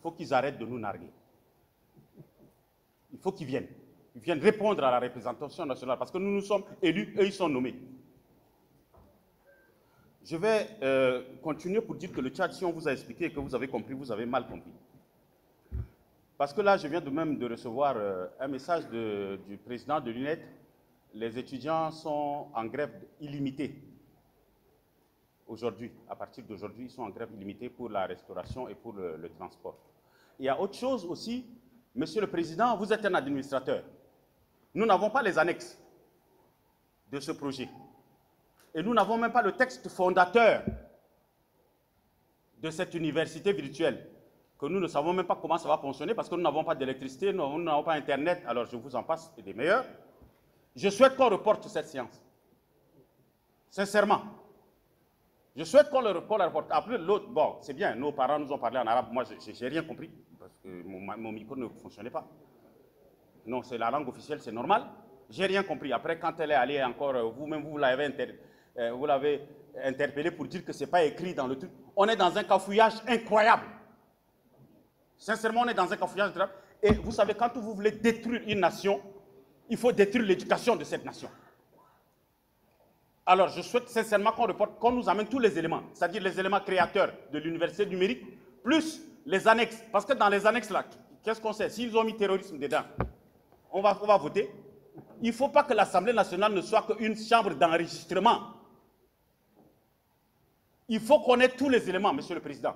faut qu'ils arrêtent de nous narguer. Il faut qu'ils viennent. Ils viennent répondre à la représentation nationale parce que nous nous sommes élus, eux ils sont nommés. Je vais continuer pour dire que le Tchad, si on vous a expliqué et que vous avez compris, vous avez mal compris. Parce que là, je viens de même de recevoir un message du président de l'UNED. Les étudiants sont en grève illimitée. Aujourd'hui, à partir d'aujourd'hui, ils sont en grève illimitée pour la restauration et pour le transport. Il y a autre chose aussi, Monsieur le Président, vous êtes un administrateur. Nous n'avons pas les annexes de ce projet. Et nous n'avons même pas le texte fondateur de cette université virtuelle, que nous ne savons même pas comment ça va fonctionner parce que nous n'avons pas d'électricité, nous n'avons pas Internet, alors je vous en passe des meilleurs. Je souhaite qu'on reporte cette séance. Sincèrement. Je souhaite qu'on la reporte. Après, l'autre, bon, c'est bien, nos parents nous ont parlé en arabe, moi, je n'ai rien compris, parce que mon micro ne fonctionnait pas. Non, c'est la langue officielle, c'est normal. J'ai rien compris. Après, quand elle est allée encore, vous-même, vous l'avez interpellé pour dire que ce n'est pas écrit dans le truc. On est dans un cafouillage incroyable. Sincèrement, on est dans un cafouillage incroyable. Et vous savez, quand vous voulez détruire une nation, il faut détruire l'éducation de cette nation. Alors, je souhaite sincèrement qu'on reporte, qu'on nous amène tous les éléments, c'est-à-dire les éléments créateurs de l'université numérique, plus les annexes. Parce que dans les annexes, là, qu'est-ce qu'on sait? S'ils ont mis terrorisme dedans, on va voter. Il ne faut pas que l'Assemblée nationale ne soit qu'une chambre d'enregistrement. Il faut connaître tous les éléments, Monsieur le Président.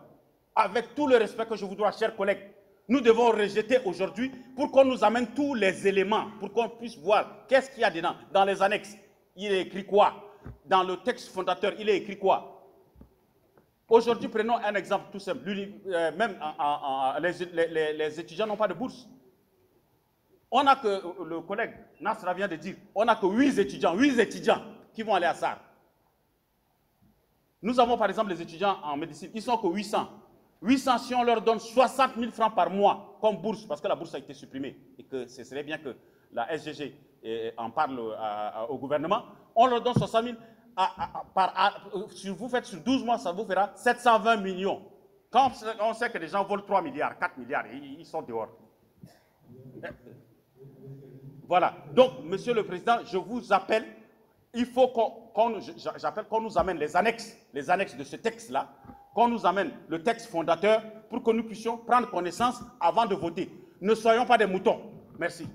Avec tout le respect que je vous dois, chers collègues, nous devons rejeter aujourd'hui pour qu'on nous amène tous les éléments, pour qu'on puisse voir qu'est-ce qu'il y a dedans. Dans les annexes, il est écrit quoi? Dans le texte fondateur, il est écrit quoi? Aujourd'hui, prenons un exemple tout simple. Même les étudiants n'ont pas de bourse. On a que, le collègue Nasra vient de dire, on n'a que 8 étudiants qui vont aller à SAR. Nous avons par exemple les étudiants en médecine, ils sont que 800. 800, si on leur donne 60 000 francs par mois comme bourse, parce que la bourse a été supprimée, et que ce serait bien que la SGG en parle au gouvernement, on leur donne 60 000 si vous faites sur 12 mois, ça vous fera 720 millions. Quand on sait que les gens volent 3 milliards, 4 milliards, ils sont dehors. Voilà. Donc, Monsieur le Président, je vous appelle, il faut qu'on nous amène les annexes de ce texte-là, qu'on nous amène le texte fondateur pour que nous puissions prendre connaissance avant de voter. Ne soyons pas des moutons. Merci.